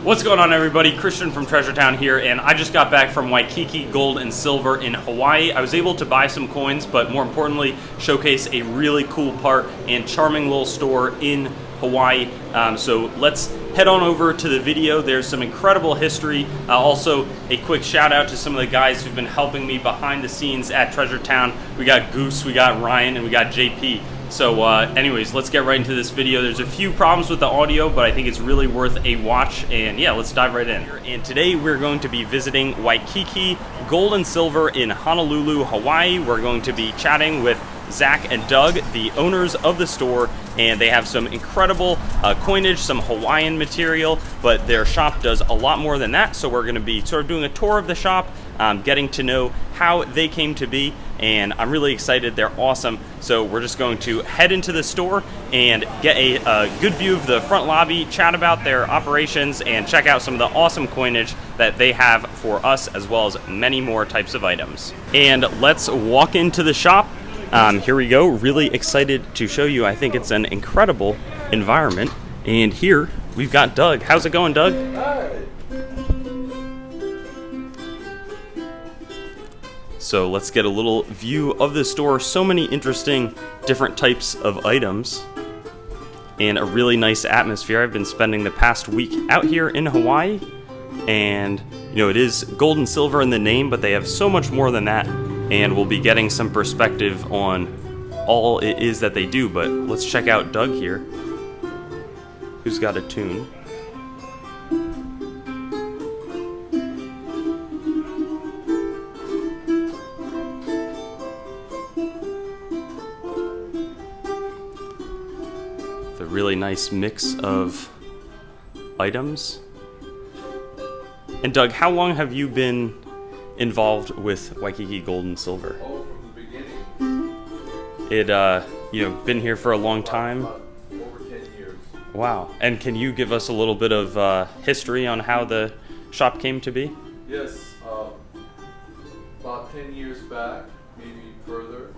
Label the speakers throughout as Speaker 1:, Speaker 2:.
Speaker 1: What's going on, everybody? Christian from Treasure Town here, and I just got back from Waikiki Gold and Silver in Hawaii. I was able to buy some coins, but more importantly, showcase a really cool part and charming little store in Hawaii. So let's head on over to the video. There's some incredible history. Also, a quick shout out to some of the guys who've been helping me behind the scenes at Treasure Town. We got Goose, we got Ryan, and we got JP. So anyways, let's get right into this video. There's a few problems with the audio, but I think it's really worth a watch, and yeah, let's dive right in. And today we're going to be visiting Waikiki Gold and Silver in Honolulu, Hawaii. We're going to be chatting with Zach and Doug, the owners of the store, and they have some incredible coinage, some Hawaiian material, but their shop does a lot more than that. So we're going to be sort of doing a tour of the shop, getting to know how they came to be, and I'm really excited. They're awesome. So we're just going to head into the store and get a good view of the front lobby, chat about their operations, and check out some of the awesome coinage that they have for us, as well as many more types of items. And let's walk into the shop. Here we go. Really excited to show you. I think it's an incredible environment. And here we've got Doug. How's it going, Doug?
Speaker 2: Hi.
Speaker 1: So let's get a little view of the store. So many interesting different types of items and a really nice atmosphere. I've been spending the past week out here in Hawaii, and you know, it is gold and silver in the name, but they have so much more than that, and we'll be getting some perspective on all it is that they do. But let's check out Doug here, who's got a tune. A really nice mix of items. And Doug, how long have you been involved with Waikiki Gold and Silver?
Speaker 2: Oh, from the beginning.
Speaker 1: It been here for a long time.
Speaker 2: Over 10 years.
Speaker 1: Wow. And can you give us a little bit of history on how the shop came to be?
Speaker 2: Yes, about 10 years back, maybe further,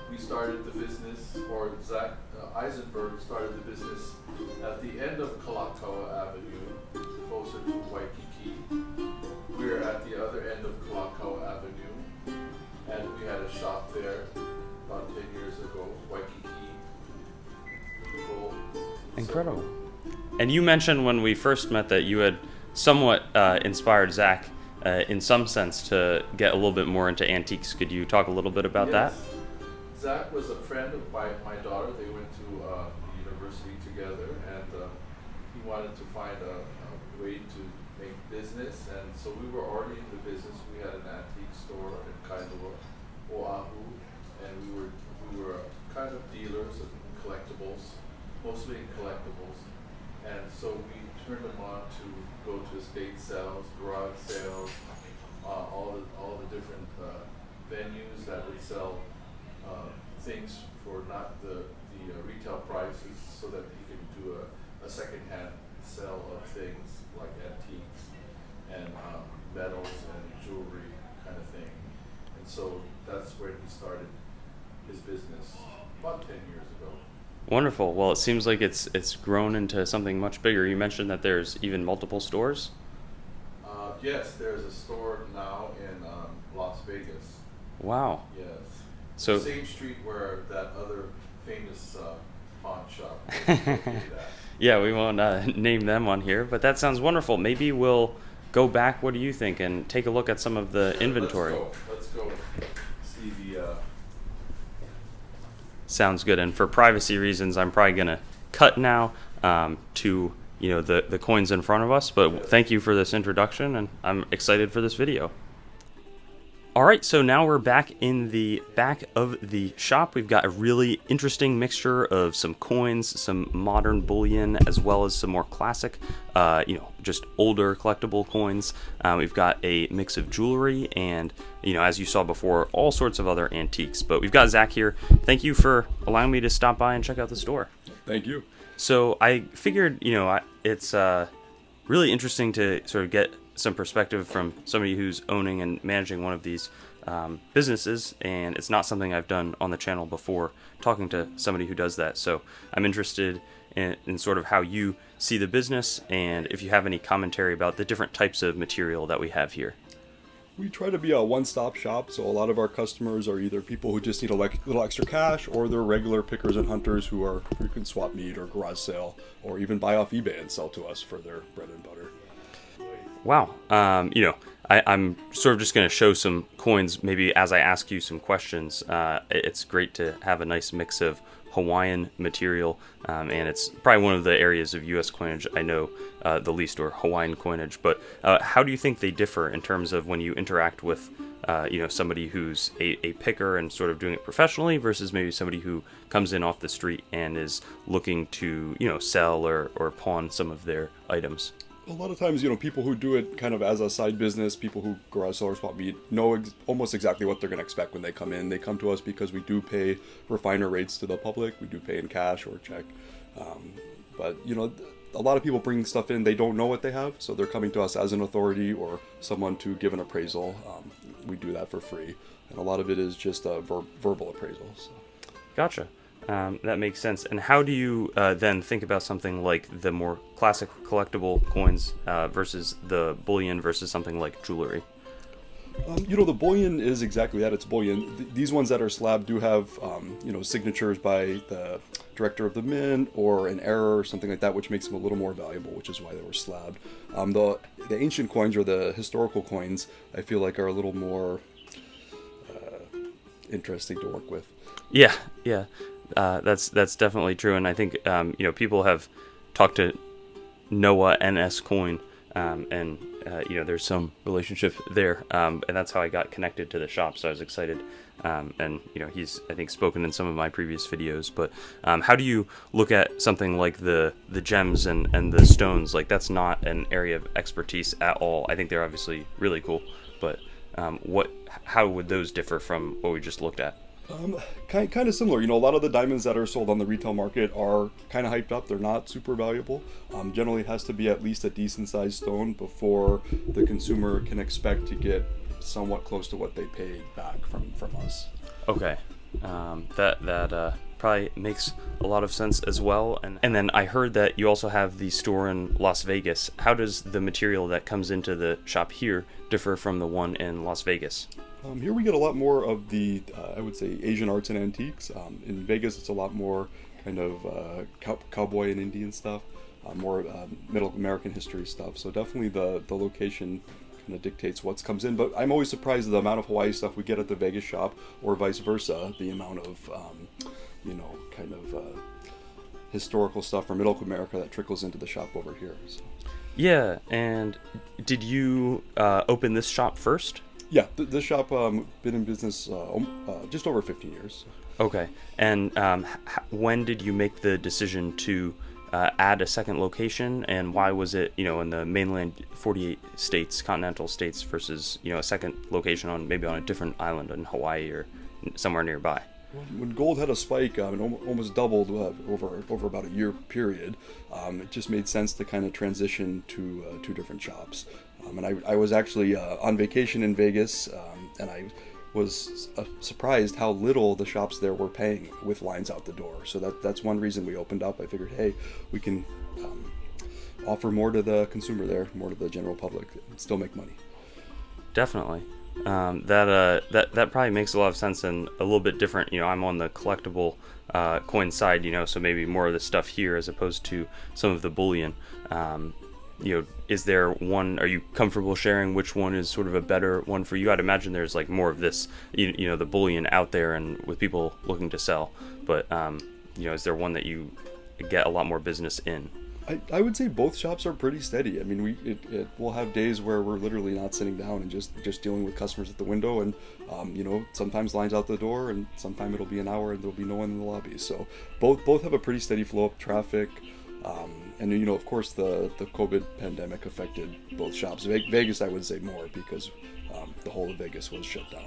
Speaker 2: we started the business, or Zach Eisenberg started the business at the end of Kalakaua Avenue, closer to Waikiki. We were at the other end of Kalakaua Avenue, and we had a shop there about 10 years ago, Waikiki Gold.
Speaker 1: Incredible. And you mentioned when we first met that you had somewhat inspired Zach in some sense to get a little bit more into antiques. Could you talk a little bit about that?
Speaker 2: Zach was a friend of my daughter. They went to university together, and he wanted to find a way to make business, and so we were already in the business. We had an antique store in Kailua, Oahu, and we were kind of dealers of collectibles, mostly in collectibles, and so we turned them on to go to estate sales, garage sales, all the different venues that would sell things for not the retail prices, so that he can do a second-hand sale of things like antiques and metals and jewelry kind of thing. And so that's where he started his business about 10 years ago.
Speaker 1: Wonderful. Well, it seems like it's grown into something much bigger. You mentioned that there's even multiple stores?
Speaker 2: Yes, there's a store now in Las Vegas.
Speaker 1: Wow.
Speaker 2: Yes.
Speaker 1: So
Speaker 2: the same street where that other famous pawn shop is.
Speaker 1: yeah, we won't name them on here, but that sounds wonderful. Maybe we'll go back, what do you think, and take a look at some of the inventory.
Speaker 2: Let's go see the...
Speaker 1: Sounds good. And for privacy reasons, I'm probably going to cut now to the coins in front of us, but thank you for this introduction, and I'm excited for this video. All right, so now we're back in the back of the shop. We've got a really interesting mixture of some coins, some modern bullion, as well as some more classic, just older collectible coins. We've got a mix of jewelry and, as you saw before, all sorts of other antiques. But we've got Zach here. Thank you for allowing me to stop by and check out the store.
Speaker 3: Thank you.
Speaker 1: So I figured, it's really interesting to sort of get some perspective from somebody who's owning and managing one of these businesses, and it's not something I've done on the channel before, talking to somebody who does that. So I'm interested in sort of how you see the business, and if you have any commentary about the different types of material that we have here.
Speaker 3: We try to be a one-stop shop, so a lot of our customers are either people who just need a little extra cash, or they're regular pickers and hunters who can swap meat or garage sale, or even buy off eBay and sell to us for their bread and butter.
Speaker 1: Wow. I'm sort of just going to show some coins maybe as I ask you some questions. It's great to have a nice mix of Hawaiian material, and it's probably one of the areas of U.S. coinage I know the least, or Hawaiian coinage. But how do you think they differ in terms of when you interact with somebody who's a picker and sort of doing it professionally versus maybe somebody who comes in off the street and is looking to sell or pawn some of their items?
Speaker 3: A lot of times, people who do it kind of as a side business, people who garage sell or swap meat, know almost exactly what they're going to expect when they come in. They come to us because we do pay refiner rates to the public. We do pay in cash or check. But a lot of people bring stuff in, they don't know what they have, so they're coming to us as an authority or someone to give an appraisal. We do that for free. And a lot of it is just a verbal appraisal. So.
Speaker 1: Gotcha. That makes sense. And how do you then think about something like the more classic collectible coins versus the bullion versus something like jewelry?
Speaker 3: The bullion is exactly that. It's bullion. These ones that are slabbed do have, signatures by the director of the mint or an error or something like that, which makes them a little more valuable, which is why they were slabbed. The ancient coins or the historical coins, I feel like are a little more interesting to work with.
Speaker 1: Yeah. That's definitely true, and I think people have talked to Noah NS Coin, and there's some relationship there, and that's how I got connected to the shop. So I was excited, and he's I think spoken in some of my previous videos. But how do you look at something like the gems and the stones? Like that's not an area of expertise at all. I think they're obviously really cool, but how would those differ from what we just looked at?
Speaker 3: Kind of similar. A lot of the diamonds that are sold on the retail market are kind of hyped up. They're not super valuable. Generally, it has to be at least a decent sized stone before the consumer can expect to get somewhat close to what they paid back from us.
Speaker 1: Okay. That probably makes a lot of sense as well. And then I heard that you also have the store in Las Vegas. How does the material that comes into the shop here differ from the one in Las Vegas?
Speaker 3: Here we get a lot more of the, I would say, Asian arts and antiques. In Vegas, it's a lot more kind of cowboy and Indian stuff, more Middle American history stuff. So definitely the location kind of dictates what comes in. But I'm always surprised at the amount of Hawaii stuff we get at the Vegas shop, or vice versa, the amount of, historical stuff from Middle America that trickles into the shop over here. So.
Speaker 1: Yeah, and did you open this shop first?
Speaker 3: Yeah, this shop been in business just over 15 years.
Speaker 1: Okay, and when did you make the decision to add a second location, and why was it, in the mainland 48 states, continental states, versus, a second location on a different island in Hawaii or somewhere nearby?
Speaker 3: When gold had a spike and almost doubled over about a year period, it just made sense to kind of transition to two different shops. And I was actually on vacation in Vegas, and I was surprised how little the shops there were paying with lines out the door. So that's one reason we opened up. I figured, hey, we can offer more to the consumer there, more to the general public, and still make money.
Speaker 1: Definitely. That probably makes a lot of sense and a little bit different. I'm on the collectible coin side, so maybe more of the stuff here as opposed to some of the bullion. Is there one, are you comfortable sharing which one is sort of a better one for you? I'd imagine there's like more of this, the bullion out there and with people looking to sell, but, is there one that you get a lot more business in?
Speaker 3: I would say both shops are pretty steady. I mean, we'll have days where we're literally not sitting down and just dealing with customers at the window, and sometimes lines out the door, and sometimes it'll be an hour and there'll be no one in the lobby. So both have a pretty steady flow of traffic. And of course, the COVID pandemic affected both shops. Vegas, I would say more because the whole of Vegas was shut down.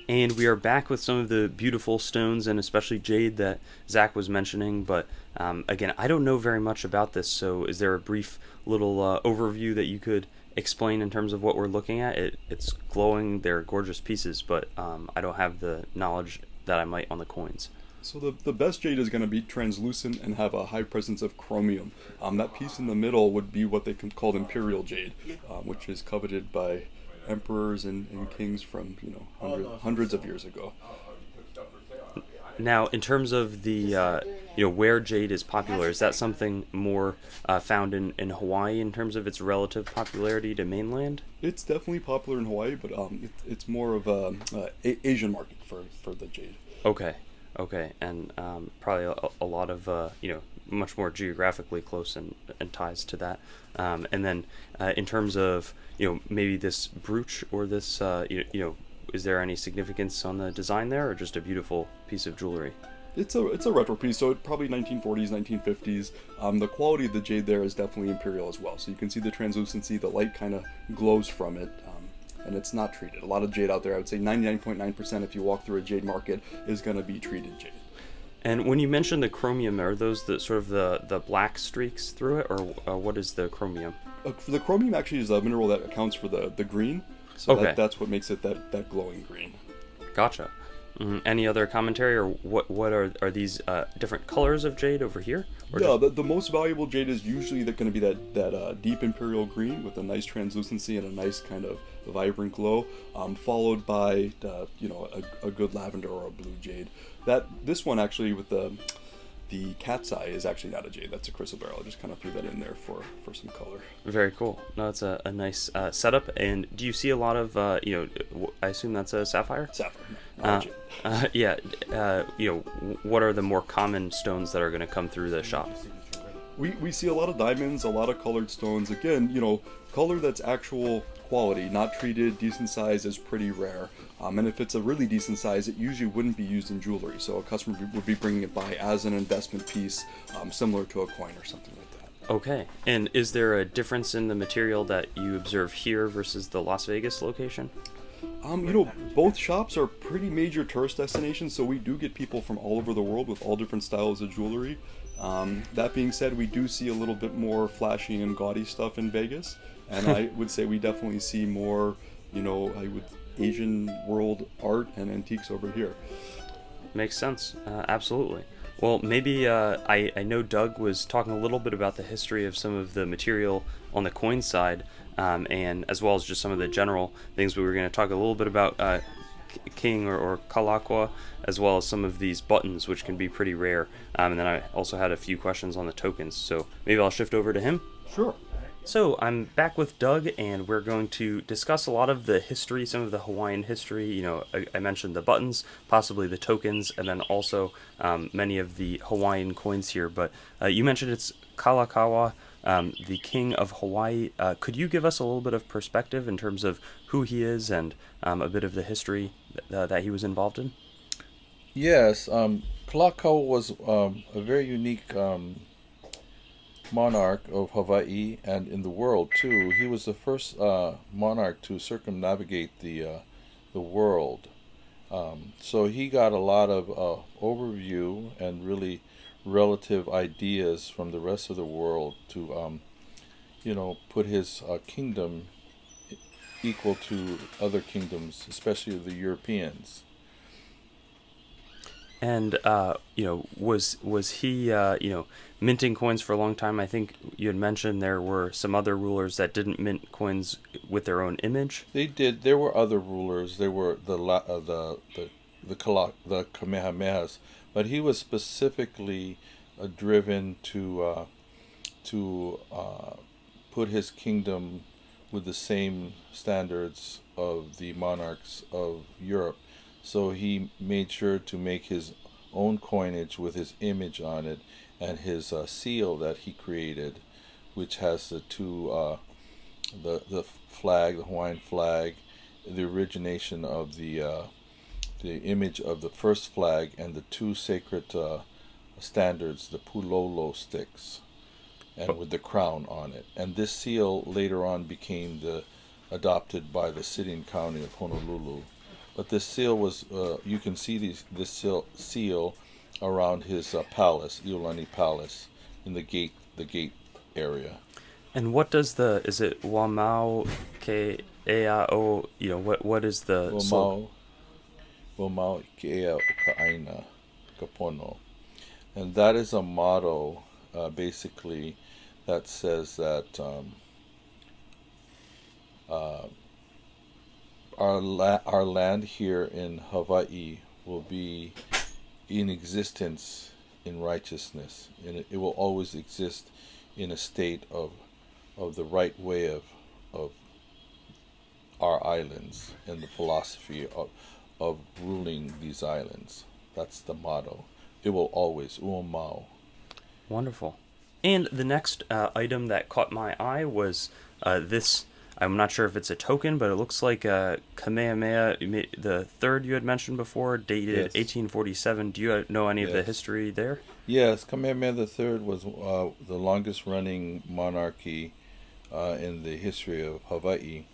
Speaker 1: And we are back with some of the beautiful stones and especially jade that Zach was mentioning. But again, I don't know very much about this. So is there a brief little overview that you could explain in terms of what we're looking at? It's glowing. They're gorgeous pieces, but I don't have the knowledge that I might on the coins.
Speaker 3: So the best jade is going to be translucent and have a high presence of chromium. That piece in the middle would be what they called imperial jade, which is coveted by emperors and kings from hundreds of years ago.
Speaker 1: Now, in terms of the where jade is popular, is that something more found in Hawaii in terms of its relative popularity to mainland?
Speaker 3: It's definitely popular in Hawaii, but it's more of a Asian market for the jade.
Speaker 1: Okay, and probably a lot of much more geographically close and ties to that. And then in terms of maybe this brooch or this is there any significance on the design there, or just a beautiful piece of jewelry?
Speaker 3: It's a retro piece, so probably 1940s, 1950s. The quality of the jade there is definitely imperial as well. So you can see the translucency, the light kind of glows from it, and it's not treated. A lot of jade out there, I would say 99.9% if you walk through a jade market is going to be treated jade.
Speaker 1: And when you mention the chromium, are those the sort of the black streaks through it, or what is the chromium?
Speaker 3: The chromium actually is a mineral that accounts for the green, so
Speaker 1: Okay.
Speaker 3: that's what makes it that glowing green.
Speaker 1: Gotcha. Any other commentary, or what are these different colors of jade over here? Or
Speaker 3: Yeah,
Speaker 1: just-
Speaker 3: the most valuable jade is usually going to be that deep imperial green with a nice translucency and a nice kind of vibrant glow, followed by a good lavender or a blue jade. This one actually with the cat's eye is actually not a jade. That's a chrysoberyl. I just kind of threw that in there for some color.
Speaker 1: Very cool. No, it's a nice setup. And do you see a lot of I assume that's a sapphire?
Speaker 3: Sapphire, not a jade.
Speaker 1: What are the more common stones that are going to come through the shop?
Speaker 3: We see a lot of diamonds, a lot of colored stones. Again, color that's actual quality, not treated, decent size is pretty rare. And if it's a really decent size, it usually wouldn't be used in jewelry. So a customer would be bringing it by as an investment piece, similar to a coin or something like that.
Speaker 1: Okay. And is there a difference in the material that you observe here versus the Las Vegas location?
Speaker 3: Both shops are pretty major tourist destinations, so we do get people from all over the world with all different styles of jewelry. That being said, we do see a little bit more flashy and gaudy stuff in Vegas, and I would say we definitely see more, Asian world art and antiques over here.
Speaker 1: Makes sense. Absolutely. Well, maybe I know Doug was talking a little bit about the history of some of the material on the coin side, and as well as just some of the general things. We were going to talk a little bit about king or kalakua, as well as some of these buttons, which can be pretty rare. And then I also had a few questions on the tokens. So maybe I'll shift over to him.
Speaker 3: Sure.
Speaker 1: So I'm back with Doug, and we're going to discuss a lot of the history, some of the Hawaiian history. I mentioned the buttons, possibly the tokens, and then also many of the Hawaiian coins here. But you mentioned it's Kalakaua, the king of Hawaii. Could you give us a little bit of perspective in terms of who he is and a bit of the history that he was involved in?
Speaker 2: Yes, Kalakaua was a very unique monarch of Hawaii and in the world too. He was the first monarch to circumnavigate the world. So he got a lot of overview and really relative ideas from the rest of the world to put his kingdom equal to other kingdoms, especially the Europeans.
Speaker 1: And was he minting coins for a long time? I think you had mentioned there were some other rulers that didn't mint coins with their own image.
Speaker 2: They did. There were other rulers. There were the Kamehamehas, but he was specifically driven to put his kingdom with the same standards of the monarchs of Europe. So he made sure to make his own coinage with his image on it and his seal that he created, which has the two, the flag, the Hawaiian flag, the origination of the image of the first flag, and the two sacred standards, the pulolo sticks, and with the crown on it. And this seal later on became adopted by the city and county of Honolulu. But this seal was, you can see this seal around his palace, Iolani Palace, in the gate area.
Speaker 1: And what does is it Wamau ke ea o, what is the
Speaker 2: Wamau ke ea o ka aina. Kapono. And that is a motto, basically, that says that uh, our land here in Hawaii will be in existence in righteousness, and it will always exist in a state of the right way of our islands and the philosophy of ruling these islands. That's the motto. It will always, uomao.
Speaker 1: Wonderful. And the next item that caught my eye was this. I'm not sure if it's a token, but it looks like Kamehameha the third you had mentioned before, dated
Speaker 2: Yes.
Speaker 1: 1847. Do you know any of the
Speaker 2: Yes.
Speaker 1: history there?
Speaker 2: Yes, Kamehameha III was the longest running monarchy in the history of Hawaii.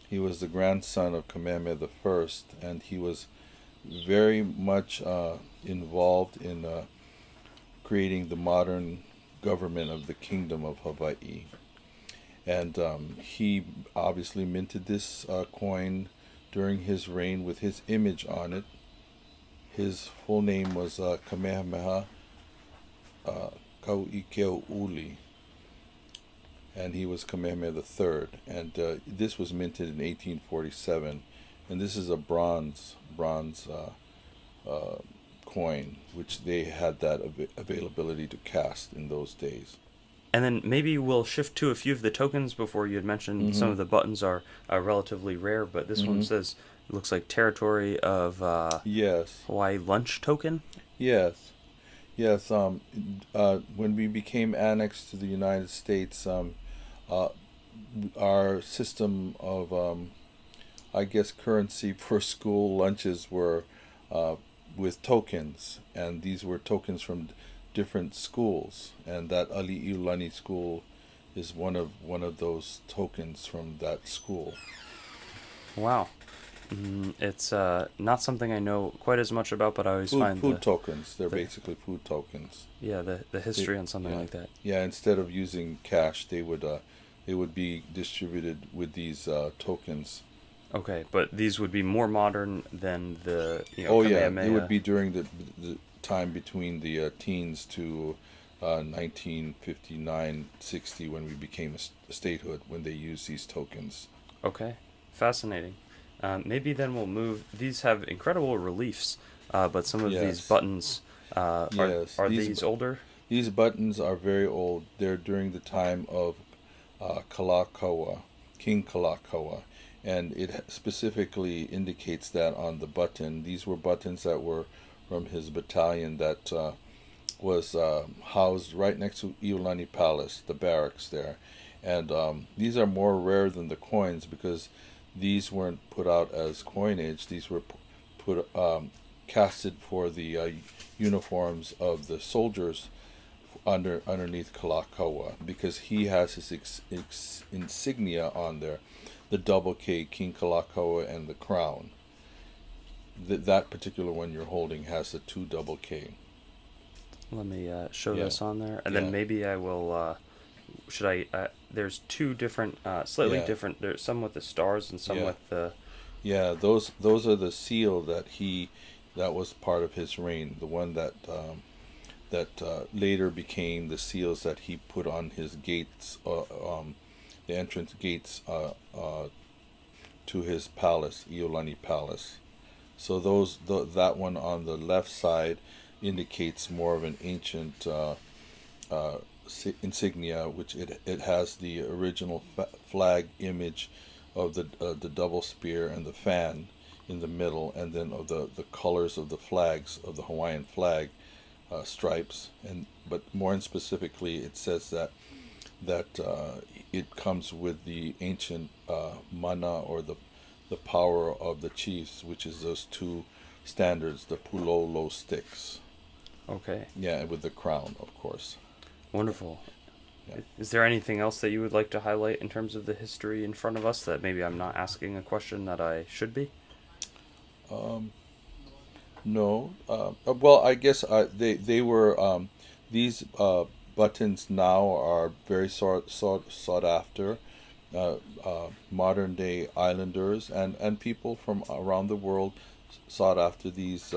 Speaker 2: He was the grandson of Kamehameha I, and he was very much involved in creating the modern government of the Kingdom of Hawaii. And he obviously minted this coin during his reign with his image on it. His full name was Kamehameha Kauikeouli, and he was Kamehameha III. And this was minted in 1847, and this is a bronze coin, which they had that availability to cast in those days.
Speaker 1: And then maybe we'll shift to a few of the tokens before you had mentioned some of the buttons are relatively rare, but this one says, it looks like territory of
Speaker 2: Yes.
Speaker 1: Hawaii lunch token.
Speaker 2: Yes. Yes. When we became annexed to the United States, our system of, I guess, currency for school lunches were with tokens, and these were tokens from different schools, and that Ali'iulani school is one of those tokens from that school.
Speaker 1: Wow. It's not something I know quite as much about, but I always find
Speaker 2: Food tokens. They're basically food tokens.
Speaker 1: Yeah, the history on something like that.
Speaker 2: Yeah, instead of using cash, they would be distributed with these tokens.
Speaker 1: Okay, but these would be more modern than the
Speaker 2: Oh yeah,
Speaker 1: Kamehameha.
Speaker 2: it would be during the time between the teens to 1959-60 when we became a statehood, when they used these tokens.
Speaker 1: Okay, fascinating. Maybe then we'll move. These have incredible reliefs, but some of these
Speaker 2: Yes.
Speaker 1: buttons
Speaker 2: Yes,
Speaker 1: are
Speaker 2: these
Speaker 1: these older?
Speaker 2: These buttons are very old. They're during the time of Kalakaua, King Kalakaua, and it specifically indicates that on the button. These were buttons that were from his battalion that was housed right next to Iolani Palace, the barracks there. And these are more rare than the coins because these weren't put out as coinage. These were casted for the uniforms of the soldiers underneath Kalakaua, because he has his insignia on there, the double K, King Kalakaua, and the crown. That particular one you're holding has the 2 double K.
Speaker 1: Let me show
Speaker 2: Yeah.
Speaker 1: this on there, and
Speaker 2: Yeah.
Speaker 1: then maybe I will. Should I? There's 2 different, slightly
Speaker 2: Yeah.
Speaker 1: different. There's some with the stars and some
Speaker 2: Yeah.
Speaker 1: with the.
Speaker 2: Yeah, those are the seal that was part of his reign. The one that later became the seals that he put on his gates, the entrance gates to his palace, Iolani Palace. So that one on the left side indicates more of an ancient insignia, which it has the original flag image of the double spear and the fan in the middle, and then of the colors of the flags of the Hawaiian flag, stripes, but more specifically, it says that it comes with the ancient mana, or the power of the chiefs, which is those 2 standards, the pulolo sticks.
Speaker 1: Okay.
Speaker 2: Yeah, and with the crown, of course.
Speaker 1: Wonderful.
Speaker 2: Yeah.
Speaker 1: Is there anything else that you would like to highlight in terms of the history in front of us that maybe I'm not asking a question that I should be?
Speaker 2: No. Well, I guess they were these buttons now are very sought after. Modern day islanders and people from around the world sought after these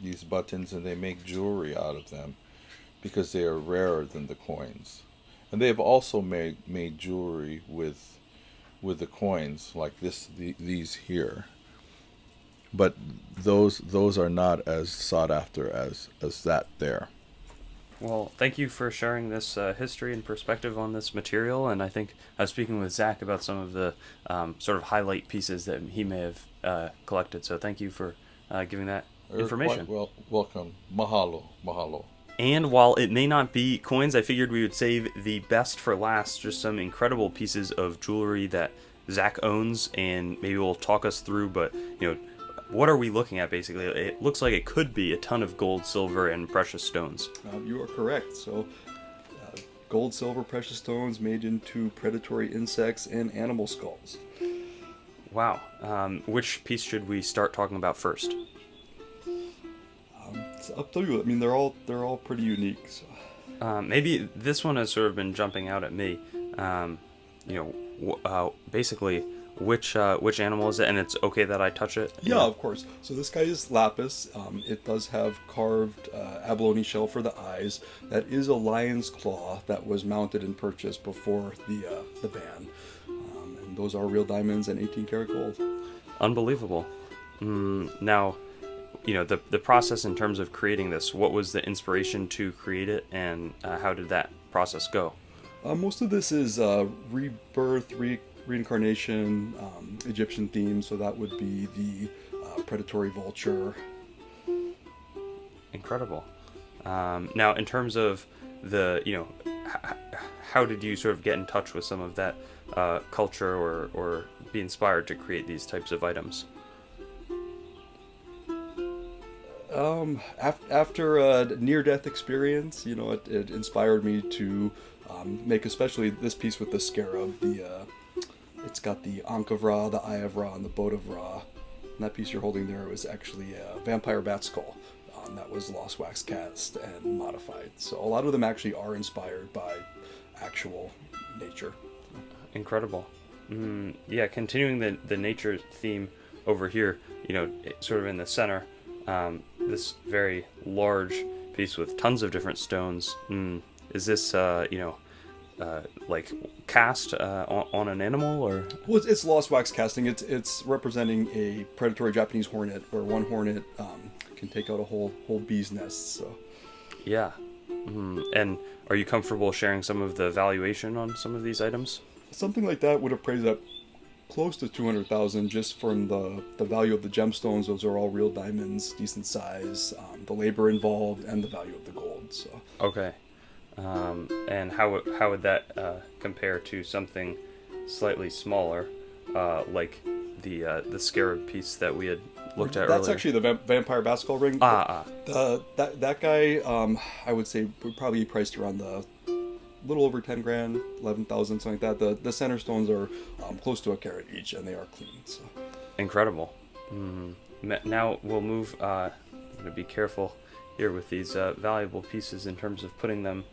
Speaker 4: these buttons, and they make jewelry out of them because they are rarer than the coins. And they have also made jewelry with the coins like these here. But those are not as sought after as that there.
Speaker 1: Well, thank you for sharing this history and perspective on this material. And I think I was speaking with Zach about some of the sort of highlight pieces that he may have collected. So thank you for giving that information.
Speaker 4: Well, welcome. Mahalo.
Speaker 1: And while it may not be coins, I figured we would save the best for last. Just some incredible pieces of jewelry that Zach owns, and maybe we'll talk us through. But what are we looking at basically? It looks like it could be a ton of gold, silver, and precious stones.
Speaker 3: You are correct. So, gold, silver, precious stones made into predatory insects and animal skulls.
Speaker 1: Wow. Which piece should we start talking about first?
Speaker 3: It's up to you. I mean, they're all pretty unique. So.
Speaker 1: Maybe this one has sort of been jumping out at me. Basically, which animal is it? And it's okay that I touch it?
Speaker 3: Yeah, of course. So this guy is lapis. It does have carved abalone shell for the eyes. That is a lion's claw that was mounted and purchased before the ban. And those are real diamonds and 18 karat gold.
Speaker 1: Unbelievable. Now, the process in terms of creating this, what was the inspiration to create it, and how did that process go?
Speaker 3: Most of this is rebirth, reincarnation, Egyptian themes, so that would be the predatory vulture.
Speaker 1: Incredible. Now, in terms of the, how did you sort of get in touch with some of that culture or be inspired to create these types of items?
Speaker 3: After a near-death experience, it inspired me to make especially this piece with the scarab. It's got the Ankh of Ra, the Eye of Ra, and the Boat of Ra. And that piece you're holding there was actually a vampire bat skull that was lost wax cast and modified. So a lot of them actually are inspired by actual nature.
Speaker 1: Incredible. Yeah, continuing the nature theme over here, sort of in the center, this very large piece with tons of different stones. Is this, like cast on an animal, or?
Speaker 3: Well, it's lost wax casting. It's representing a predatory Japanese hornet, where one hornet can take out a whole bee's nest. So.
Speaker 1: Yeah. And are you comfortable sharing some of the valuation on some of these items?
Speaker 3: Something like that would appraise at close to 200,000 just from the value of the gemstones. Those are all real diamonds, decent size, the labor involved, and the value of the gold. So.
Speaker 1: Okay. And how would that compare to something slightly smaller, like the scarab piece that we had looked at
Speaker 3: That's
Speaker 1: earlier?
Speaker 3: actually the vampire bat skull ring. That guy, I would say, would probably be priced around the little over 10 grand, 11,000, something like that. The center stones are close to a carat each, and they are clean. So.
Speaker 1: Incredible. Now we'll move. I'm going to be careful here with these valuable pieces in terms of putting them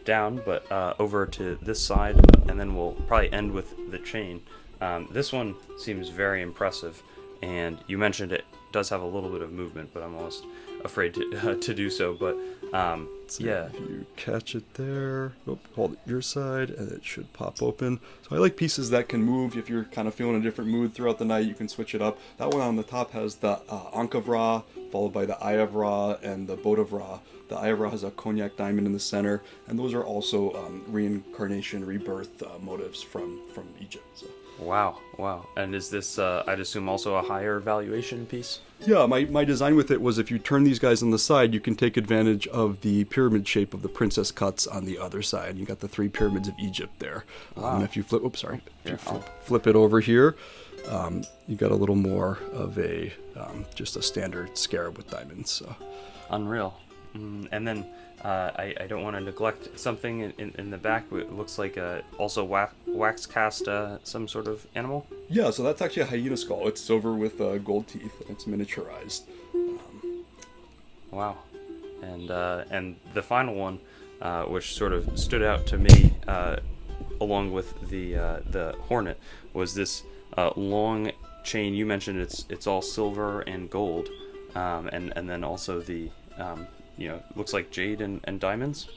Speaker 1: down, but over to this side, and then we'll probably end with the chain. This one seems very impressive, and you mentioned it does have a little bit of movement, but I'm almost afraid to do so. But yeah,
Speaker 3: if you catch it there, hold it your side, and it should pop open. So I like pieces that can move. If you're kind of feeling a different mood throughout the night, you can switch it up. That one on the top has the Ankh of Ra, followed by the Eye of Ra and the Boat of Ra. The Eye of Ra has a cognac diamond in the center, and those are also reincarnation, rebirth motives from Egypt. So.
Speaker 1: Wow. And is this, I'd assume, also a higher valuation piece?
Speaker 3: Yeah, my design with it was if you turn these guys on the side, you can take advantage of the pyramid shape of the princess cuts on the other side. You got the 3 pyramids of Egypt there.
Speaker 1: Wow.
Speaker 3: If you flip, flip it over here, you got a little more of a just a standard scarab with diamonds. So.
Speaker 1: Unreal. And then I don't want to neglect something in the back. It looks like also wax cast some sort of animal.
Speaker 3: Yeah, so that's actually a hyena skull. It's silver with gold teeth, and it's miniaturized.
Speaker 1: Wow. And the final one, which sort of stood out to me, along with the hornet, was this long chain. You mentioned it's all silver and gold. and then also the looks like jade and diamonds.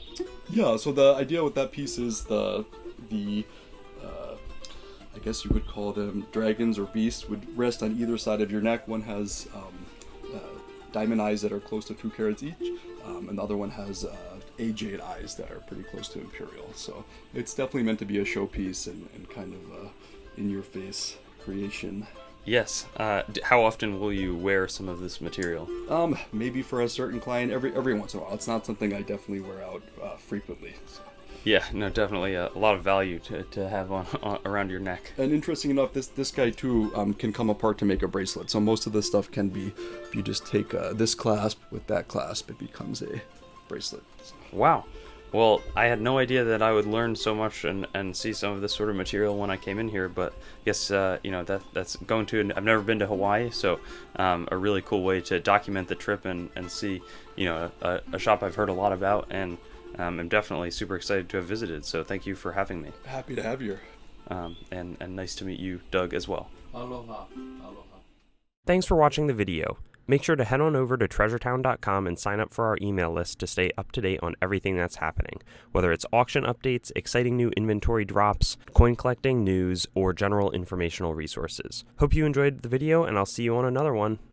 Speaker 3: Yeah, so the idea with that piece is the I guess you would call them dragons or beasts would rest on either side of your neck. One has diamond eyes that are close to 2 carats each, and the other one has jade eyes that are pretty close to imperial. So it's definitely meant to be a showpiece and kind of in-your-face creation.
Speaker 1: Yes. How often will you wear some of this material?
Speaker 3: Maybe for a certain client every once in a while. It's not something I definitely wear out frequently. So.
Speaker 1: Yeah, no, definitely a lot of value to have on around your neck.
Speaker 3: And interesting enough, this guy too can come apart to make a bracelet. So most of the stuff can be, if you just take this clasp with that clasp, it becomes a bracelet. So.
Speaker 1: Wow. Well, I had no idea that I would learn so much and see some of this sort of material when I came in here, but I guess, that's going to, I've never been to Hawaii, so a really cool way to document the trip and see, a shop I've heard a lot about, and I'm definitely super excited to have visited, so thank you for having me.
Speaker 3: Happy to have you.
Speaker 1: And nice to meet you, Doug, as well.
Speaker 2: Aloha. Aloha.
Speaker 5: Thanks for watching the video. Make sure to head on over to treasuretown.com and sign up for our email list to stay up to date on everything that's happening, whether it's auction updates, exciting new inventory drops, coin collecting news, or general informational resources. Hope you enjoyed the video, and I'll see you on another one.